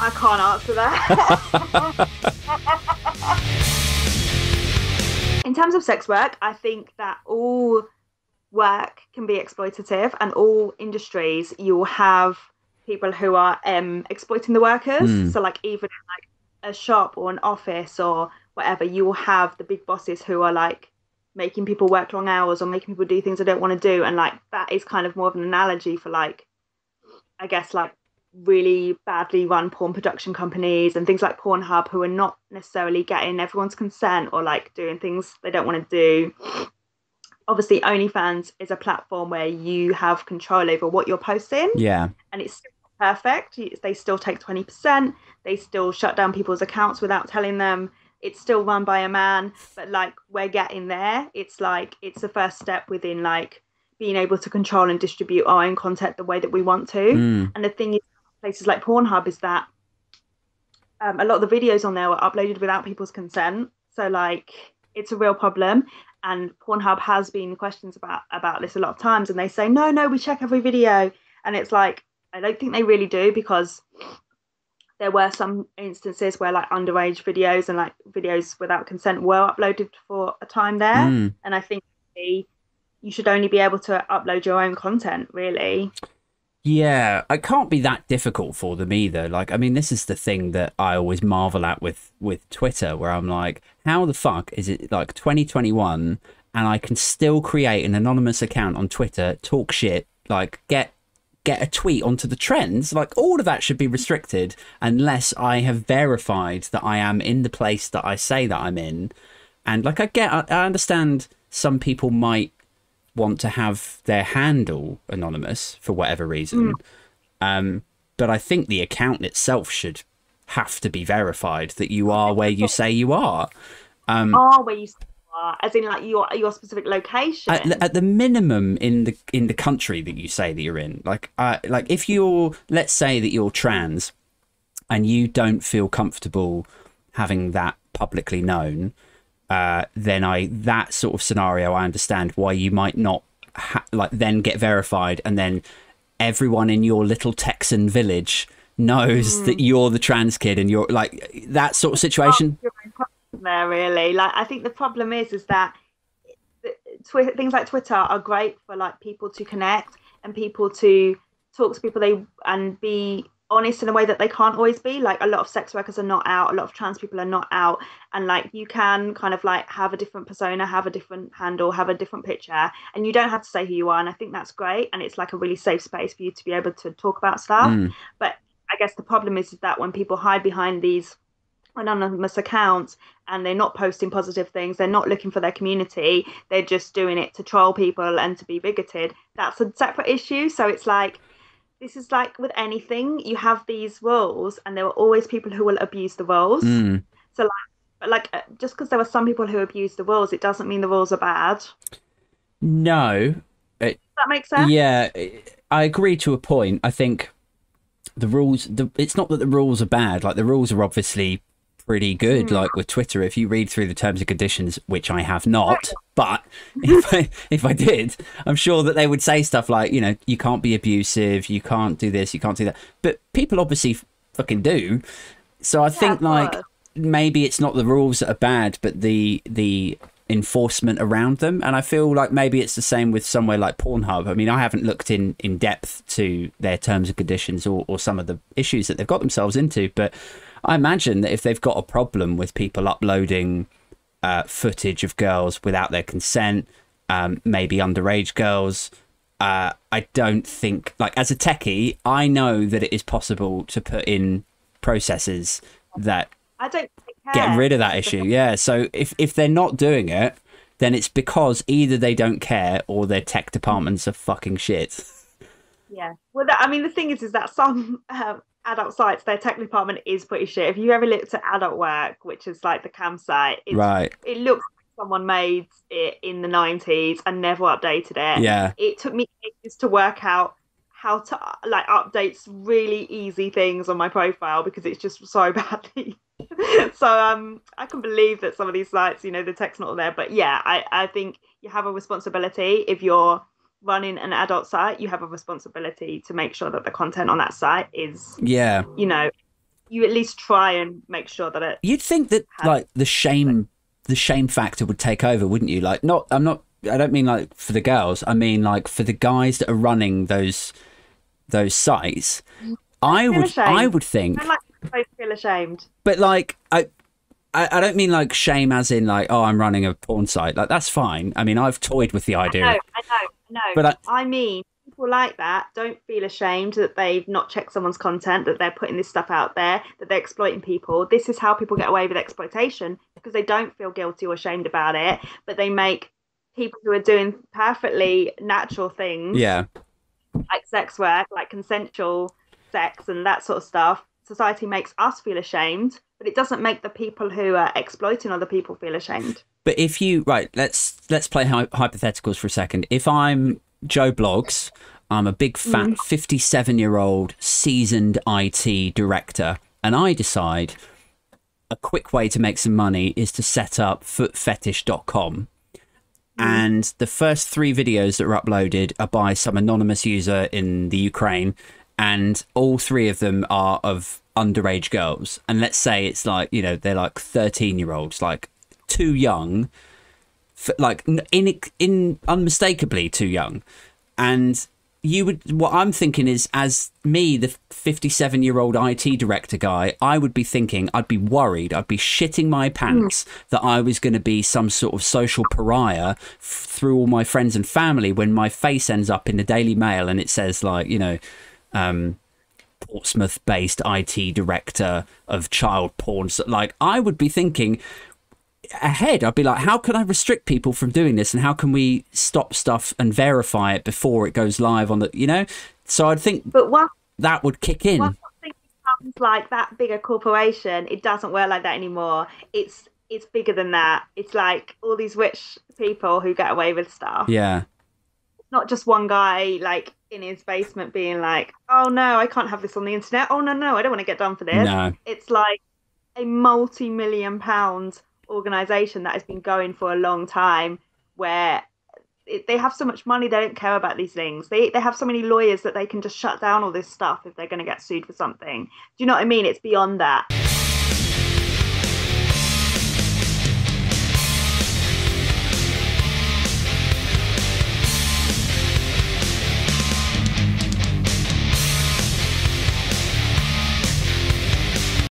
I can't answer that. In terms of sex work, I think that all work can be exploitative, and all industries you'll have people who are exploiting the workers. So like even in like a shop or an office or whatever, you will have the big bosses who are like making people work long hours or making people do things they don't want to do. And like that is kind of more of an analogy for like, I guess, like really badly run porn production companies and things like Pornhub, who are not necessarily getting everyone's consent or like doing things they don't want to do. Obviously OnlyFans is a platform where you have control over what you're posting, and it's perfect. They still take 20%, they still shut down people's accounts without telling them. It's still run by a man, but like we're getting there. It's like it's the first step within like being able to control and distribute our own content the way that we want to. And the thing is, places like Pornhub is that a lot of the videos on there were uploaded without people's consent. So like it's a real problem. And Pornhub has been questions about this a lot of times, and they say, no, we check every video. And it's like, I don't think they really do, because there were some instances where like underage videos and like videos without consent were uploaded for a time there. And I think you should only be able to upload your own content, really. Yeah, it can't be that difficult for them either. Like, I mean, this is the thing that I always marvel at with Twitter, where I'm like, how the fuck is it like 2021 and I can still create an anonymous account on Twitter, talk shit, like get a tweet onto the trends? Like, all of that should be restricted unless I have verified that I am in the place that I say that I'm in. And like, I understand some people might want to have their handle anonymous for whatever reason, but I think the account itself should have to be verified that you are where you say you are. Where you say you are, as in like your specific location. At the minimum in the country that you say that you're in. Like if you're, let's say that you're trans and you don't feel comfortable having that publicly known, then that sort of scenario, I understand why you might not then get verified, and then everyone in your little Texan village knows that you're the trans kid, and you're like that sort of situation. There, really, like I think the problem is that things like Twitter are great for like people to connect and people to talk to people and be honest in a way that they can't always be. Like, a lot of sex workers are not out, a lot of trans people are not out, and like you can kind of like have a different persona, have a different handle, have a different picture, and you don't have to say who you are. And I think that's great, and it's like a really safe space for you to be able to talk about stuff. But I guess the problem is that when people hide behind these anonymous accounts and they're not posting positive things, they're not looking for their community, they're just doing it to troll people and to be bigoted, that's a separate issue. So it's like, this is like with anything, you have these rules and there are always people who will abuse the rules. So just because there are some people who abuse the rules, it doesn't mean the rules are bad. No. Does that make sense? Yeah, I agree to a point. I think the rules, it's not that the rules are bad. Like, the rules are obviously pretty good. Like with Twitter, if you read through the terms and conditions, which I have not, but if I did, I'm sure that they would say stuff like, you know, you can't be abusive, you can't do this, you can't do that. But people obviously fucking do. So I think like maybe it's not the rules that are bad, but the enforcement around them. And I feel like maybe it's the same with somewhere like Pornhub. I mean, I haven't looked in depth to their terms and conditions or some of the issues that they've got themselves into, but I imagine that if they've got a problem with people uploading footage of girls without their consent, maybe underage girls, I don't think, like, as a techie, I know that it is possible to put in processes that get rid of that issue. Yeah, so if they're not doing it, then it's because either they don't care or their tech departments are fucking shit. Yeah, well, I mean, the thing is that some adult sites, their tech department is pretty shit. If you ever looked at Adult Work, which is like the cam site, it looks like someone made it in the 90s and never updated it. Yeah, it took me ages to work out how to like update really easy things on my profile because it's just so badly. So I can believe that some of these sites, you know, the tech's not there, but yeah, I think you have a responsibility. If you're running an adult site, you have a responsibility to make sure that the content on that site is, you know, you at least try and make sure that it. You'd think that like the shame factor would take over, wouldn't you? Like, I don't mean like for the girls. I mean like for the guys that are running those sites. I would think. I like to both feel ashamed. But like I don't mean like shame as in like, oh, I'm running a porn site. Like that's fine. I mean, I've toyed with the idea. I know. But I mean, people like that don't feel ashamed that they've not checked someone's content, that they're putting this stuff out there, that they're exploiting people. This is how people get away with exploitation, because they don't feel guilty or ashamed about it, but they make people who are doing perfectly natural things, like sex work, like consensual sex and that sort of stuff. Society makes us feel ashamed, but it doesn't make the people who are exploiting other people feel ashamed. But if you let's play hypotheticals for a second. If I'm Joe Bloggs, I'm a big fat 57-year-old seasoned IT director, and I decide a quick way to make some money is to set up footfetish.com. And the first 3 videos that are uploaded are by some anonymous user in the Ukraine, and all 3 of them are of underage girls. And let's say it's like, you know, they're like 13-year-olds, like too young, like in unmistakably too young. And what I'm thinking is, as me, the 57-year-old IT director guy, I would be thinking, I'd be worried, I'd be shitting my pants that I was going to be some sort of social pariah through all my friends and family when my face ends up in the Daily Mail and it says like, you know, Portsmouth-based IT director of child porn. So, like, I would be thinking ahead. I'd be like, how can I restrict people from doing this, and how can we stop stuff and verify it before it goes live on the, you know? So I'd think that would kick in. Once something becomes like that bigger corporation, it doesn't work like that anymore. It's bigger than that. It's like all these rich people who get away with stuff. Yeah. Not just one guy like in his basement being like, oh no, I can't have this on the internet. Oh no, I don't want to get done for this. No. It's like a multi-million-pound organization that has been going for a long time, where they have so much money, they don't care about these things. They have so many lawyers that they can just shut down all this stuff if they're going to get sued for something. Do you know what I mean? It's beyond that.